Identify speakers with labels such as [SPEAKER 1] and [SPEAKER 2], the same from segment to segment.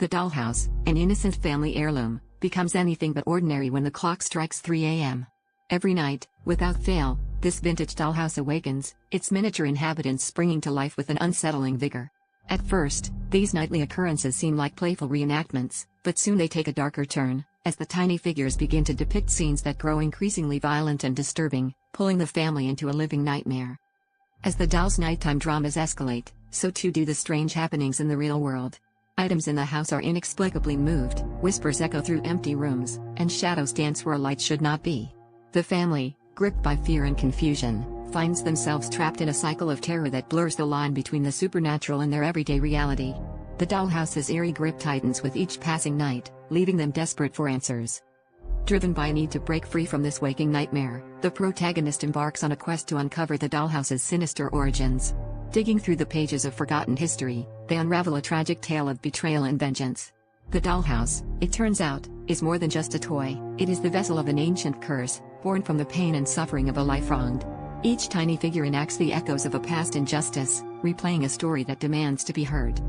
[SPEAKER 1] The dollhouse, an innocent family heirloom, becomes anything but ordinary when the clock strikes 3 a.m. Every night, without fail, this vintage dollhouse awakens, its miniature inhabitants springing to life with an unsettling vigor. At first, these nightly occurrences seem like playful reenactments, but soon they take a darker turn, as the tiny figures begin to depict scenes that grow increasingly violent and disturbing, pulling the family into a living nightmare. As the doll's nighttime dramas escalate, so too do the strange happenings in the real world. Items in the house are inexplicably moved, whispers echo through empty rooms, and shadows dance where light should not be. The family, gripped by fear and confusion, finds themselves trapped in a cycle of terror that blurs the line between the supernatural and their everyday reality. The dollhouse's eerie grip tightens with each passing night, leaving them desperate for answers. Driven by a need to break free from this waking nightmare, the protagonist embarks on a quest to uncover the dollhouse's sinister origins. Digging through the pages of forgotten history, they unravel a tragic tale of betrayal and vengeance. The dollhouse, it turns out, is more than just a toy. It is the vessel of an ancient curse, born from the pain and suffering of a life wronged. Each tiny figure enacts the echoes of a past injustice, replaying a story that demands to be heard.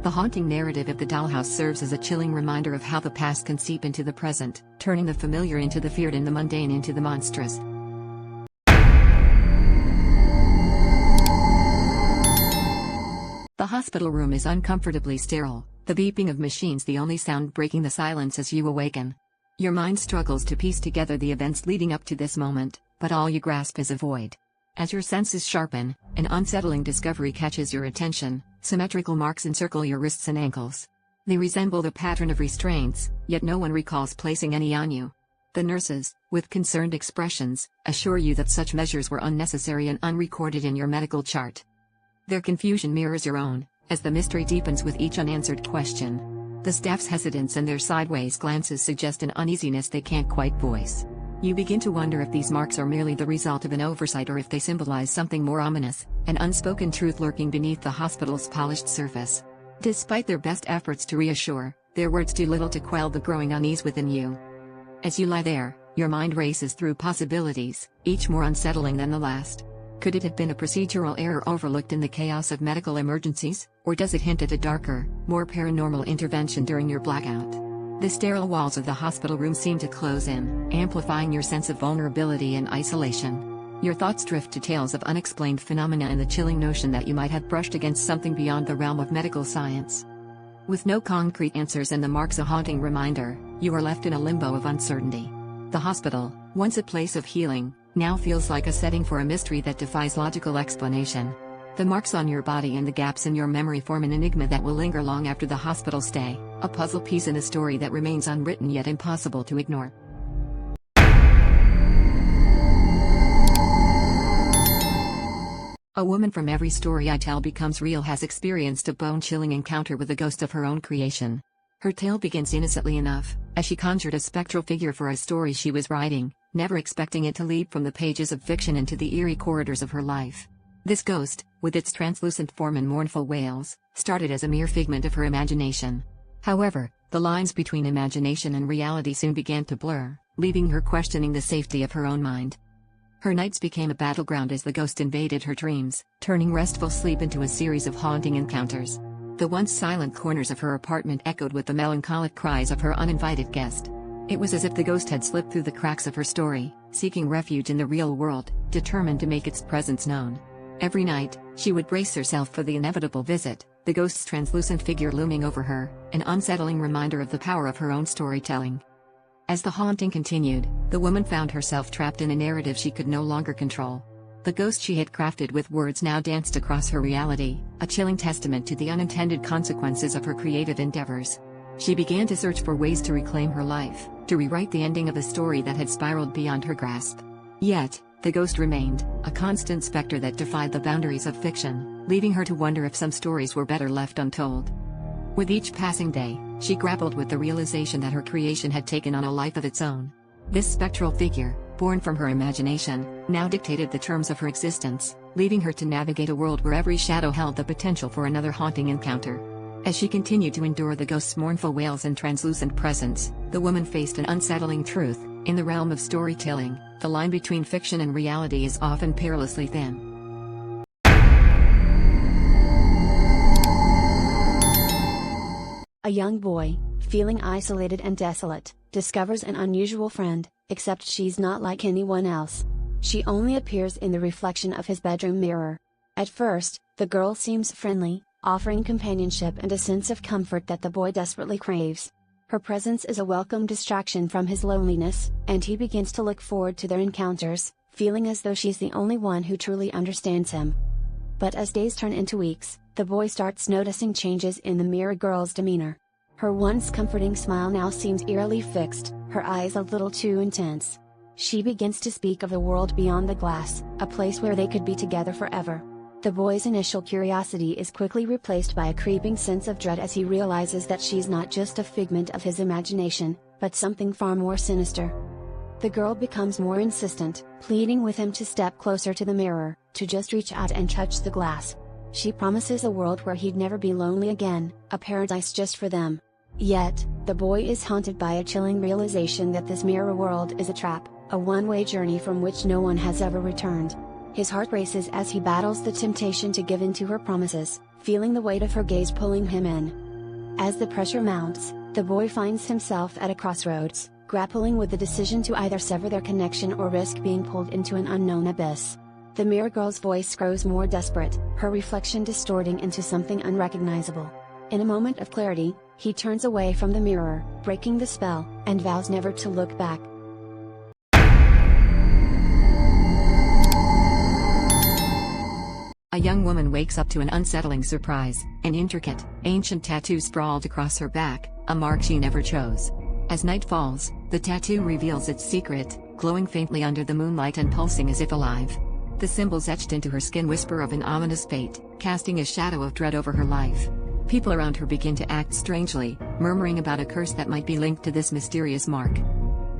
[SPEAKER 1] The haunting narrative of the dollhouse serves as a chilling reminder of how the past can seep into the present, turning the familiar into the feared and the mundane into the monstrous. The hospital room is uncomfortably sterile, the beeping of machines the only sound breaking the silence as you awaken. Your mind struggles to piece together the events leading up to this moment, but all you grasp is a void. As your senses sharpen, an unsettling discovery catches your attention. Symmetrical marks encircle your wrists and ankles. They resemble the pattern of restraints, yet no one recalls placing any on you. The nurses, with concerned expressions, assure you that such measures were unnecessary and unrecorded in your medical chart. Their confusion mirrors your own, as the mystery deepens with each unanswered question. The staff's hesitance and their sideways glances suggest an uneasiness they can't quite voice. You begin to wonder if these marks are merely the result of an oversight or if they symbolize something more ominous, an unspoken truth lurking beneath the hospital's polished surface. Despite their best efforts to reassure, their words do little to quell the growing unease within you. As you lie there, your mind races through possibilities, each more unsettling than the last. Could it have been a procedural error overlooked in the chaos of medical emergencies, or does it hint at a darker, more paranormal intervention during your blackout? The sterile walls of the hospital room seem to close in, amplifying your sense of vulnerability and isolation. Your thoughts drift to tales of unexplained phenomena and the chilling notion that you might have brushed against something beyond the realm of medical science. With no concrete answers and the marks a haunting reminder, you are left in a limbo of uncertainty. The hospital, once a place of healing, now feels like a setting for a mystery that defies logical explanation. The marks on your body and the gaps in your memory form an enigma that will linger long after the hospital stay, a puzzle piece in a story that remains unwritten yet impossible to ignore. A woman from every story I tell becomes real has experienced a bone-chilling encounter with a ghost of her own creation. Her tale begins innocently enough, as she conjured a spectral figure for a story she was writing, never expecting it to leap from the pages of fiction into the eerie corridors of her life. This ghost, with its translucent form and mournful wails, started as a mere figment of her imagination. However, the lines between imagination and reality soon began to blur, leaving her questioning the safety of her own mind. Her nights became a battleground as the ghost invaded her dreams, turning restful sleep into a series of haunting encounters. The once silent corners of her apartment echoed with the melancholic cries of her uninvited guest. It was as if the ghost had slipped through the cracks of her story, seeking refuge in the real world, determined to make its presence known. Every night, she would brace herself for the inevitable visit, the ghost's translucent figure looming over her, an unsettling reminder of the power of her own storytelling. As the haunting continued, the woman found herself trapped in a narrative she could no longer control. The ghost she had crafted with words now danced across her reality, a chilling testament to the unintended consequences of her creative endeavors. She began to search for ways to reclaim her life, to rewrite the ending of a story that had spiraled beyond her grasp. Yet, the ghost remained, a constant specter that defied the boundaries of fiction, leaving her to wonder if some stories were better left untold. With each passing day, she grappled with the realization that her creation had taken on a life of its own. This spectral figure, born from her imagination, now dictated the terms of her existence, leaving her to navigate a world where every shadow held the potential for another haunting encounter. As she continued to endure the ghost's mournful wails and translucent presence, the woman faced an unsettling truth. In the realm of storytelling, the line between fiction and reality is often perilously thin.
[SPEAKER 2] A young boy, feeling isolated and desolate, discovers an unusual friend, except she's not like anyone else. She only appears in the reflection of his bedroom mirror. At first, the girl seems friendly, offering companionship and a sense of comfort that the boy desperately craves. Her presence is a welcome distraction from his loneliness, and he begins to look forward to their encounters, feeling as though she's the only one who truly understands him. But as days turn into weeks, the boy starts noticing changes in the mirror girl's demeanor. Her once comforting smile now seems eerily fixed, her eyes a little too intense. She begins to speak of the world beyond the glass, a place where they could be together forever. The boy's initial curiosity is quickly replaced by a creeping sense of dread as he realizes that she's not just a figment of his imagination, but something far more sinister. The girl becomes more insistent, pleading with him to step closer to the mirror, to just reach out and touch the glass. She promises a world where he'd never be lonely again, a paradise just for them. Yet, the boy is haunted by a chilling realization that this mirror world is a trap, a one-way journey from which no one has ever returned. His heart races as he battles the temptation to give in to her promises, feeling the weight of her gaze pulling him in. As the pressure mounts, the boy finds himself at a crossroads, grappling with the decision to either sever their connection or risk being pulled into an unknown abyss. The mirror girl's voice grows more desperate, her reflection distorting into something unrecognizable. In a moment of clarity, he turns away from the mirror, breaking the spell, and vows never to look back.
[SPEAKER 1] A young woman wakes up to an unsettling surprise, an intricate, ancient tattoo sprawled across her back, a mark she never chose. As night falls, the tattoo reveals its secret, glowing faintly under the moonlight and pulsing as if alive. The symbols etched into her skin whisper of an ominous fate, casting a shadow of dread over her life. People around her begin to act strangely, murmuring about a curse that might be linked to this mysterious mark.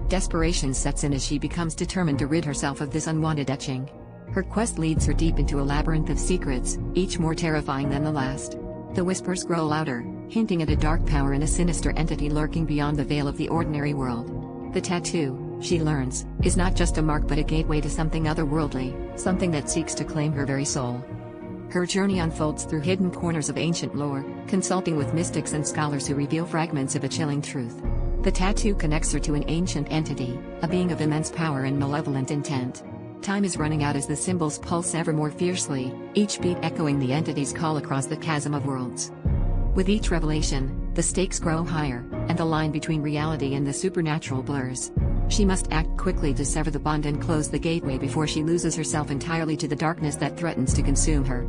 [SPEAKER 1] Desperation sets in as she becomes determined to rid herself of this unwanted etching. Her quest leads her deep into a labyrinth of secrets, each more terrifying than the last. The whispers grow louder, hinting at a dark power and a sinister entity lurking beyond the veil of the ordinary world. The tattoo, she learns, is not just a mark but a gateway to something otherworldly, something that seeks to claim her very soul. Her journey unfolds through hidden corners of ancient lore, consulting with mystics and scholars who reveal fragments of a chilling truth. The tattoo connects her to an ancient entity, a being of immense power and malevolent intent. Time is running out as the symbols pulse ever more fiercely, each beat echoing the entity's call across the chasm of worlds. With each revelation, the stakes grow higher, and the line between reality and the supernatural blurs. She must act quickly to sever the bond and close the gateway before she loses herself entirely to the darkness that threatens to consume her.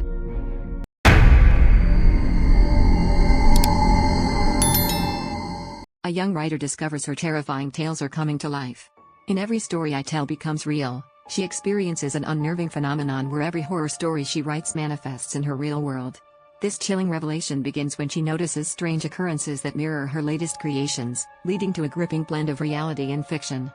[SPEAKER 1] A young writer discovers her terrifying tales are coming to life. In every story I tell becomes real. She experiences an unnerving phenomenon where every horror story she writes manifests in her real world. This chilling revelation begins when she notices strange occurrences that mirror her latest creations, leading to a gripping blend of reality and fiction.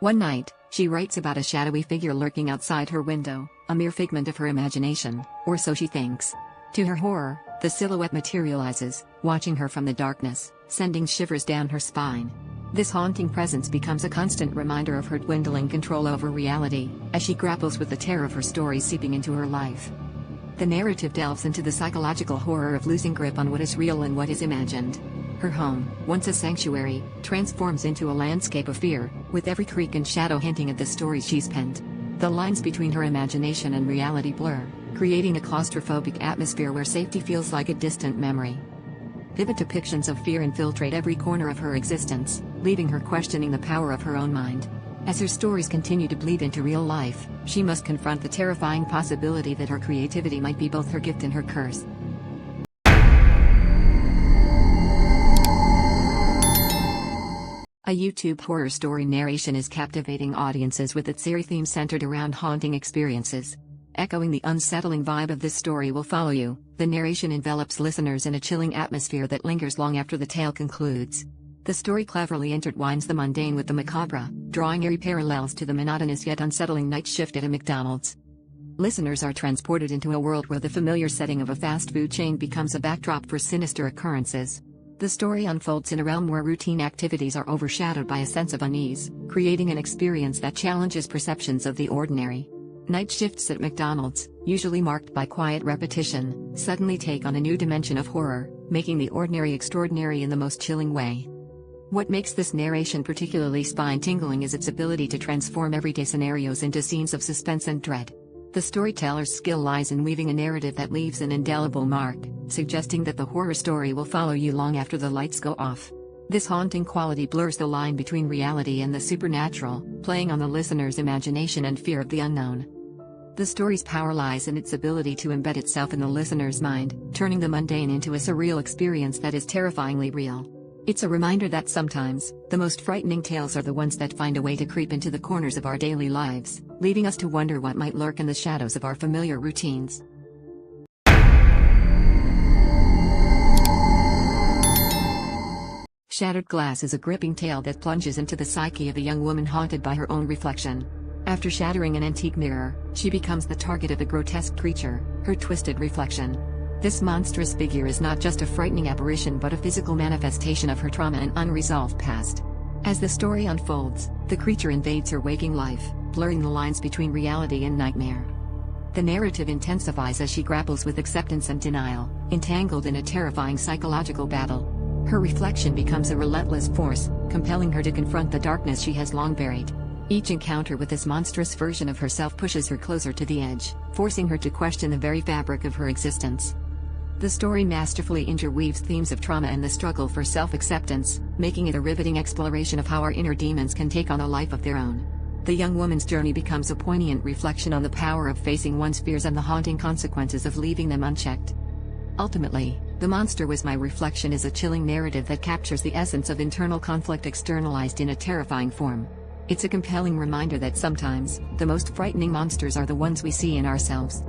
[SPEAKER 1] One night, she writes about a shadowy figure lurking outside her window, a mere figment of her imagination, or so she thinks. To her horror, the silhouette materializes, watching her from the darkness, sending shivers down her spine. This haunting presence becomes a constant reminder of her dwindling control over reality, as she grapples with the terror of her stories seeping into her life. The narrative delves into the psychological horror of losing grip on what is real and what is imagined. Her home, once a sanctuary, transforms into a landscape of fear, with every creak and shadow hinting at the stories she's penned. The lines between her imagination and reality blur, creating a claustrophobic atmosphere where safety feels like a distant memory. Vivid depictions of fear infiltrate every corner of her existence, leaving her questioning the power of her own mind. As her stories continue to bleed into real life, she must confront the terrifying possibility that her creativity might be both her gift and her curse. A YouTube horror story narration is captivating audiences with its eerie theme centered around haunting experiences. Echoing the unsettling vibe of this story will follow you, the narration envelops listeners in a chilling atmosphere that lingers long after the tale concludes. The story cleverly intertwines the mundane with the macabre, drawing eerie parallels to the monotonous yet unsettling night shift at a McDonald's. Listeners are transported into a world where the familiar setting of a fast food chain becomes a backdrop for sinister occurrences. The story unfolds in a realm where routine activities are overshadowed by a sense of unease, creating an experience that challenges perceptions of the ordinary. Night shifts at McDonald's, usually marked by quiet repetition, suddenly take on a new dimension of horror, making the ordinary extraordinary in the most chilling way. What makes this narration particularly spine-tingling is its ability to transform everyday scenarios into scenes of suspense and dread. The storyteller's skill lies in weaving a narrative that leaves an indelible mark, suggesting that the horror story will follow you long after the lights go off. This haunting quality blurs the line between reality and the supernatural, playing on the listener's imagination and fear of the unknown. The story's power lies in its ability to embed itself in the listener's mind, turning the mundane into a surreal experience that is terrifyingly real. It's a reminder that sometimes, the most frightening tales are the ones that find a way to creep into the corners of our daily lives, leaving us to wonder what might lurk in the shadows of our familiar routines. Shattered Glass is a gripping tale that plunges into the psyche of a young woman haunted by her own reflection. After shattering an antique mirror, she becomes the target of a grotesque creature, her twisted reflection. This monstrous figure is not just a frightening apparition but a physical manifestation of her trauma and unresolved past. As the story unfolds, the creature invades her waking life, blurring the lines between reality and nightmare. The narrative intensifies as she grapples with acceptance and denial, entangled in a terrifying psychological battle. Her reflection becomes a relentless force, compelling her to confront the darkness she has long buried. Each encounter with this monstrous version of herself pushes her closer to the edge, forcing her to question the very fabric of her existence. The story masterfully interweaves themes of trauma and the struggle for self-acceptance, making it a riveting exploration of how our inner demons can take on a life of their own. The young woman's journey becomes a poignant reflection on the power of facing one's fears and the haunting consequences of leaving them unchecked. Ultimately, The Monster Was My Reflection is a chilling narrative that captures the essence of internal conflict externalized in a terrifying form. It's a compelling reminder that sometimes, the most frightening monsters are the ones we see in ourselves.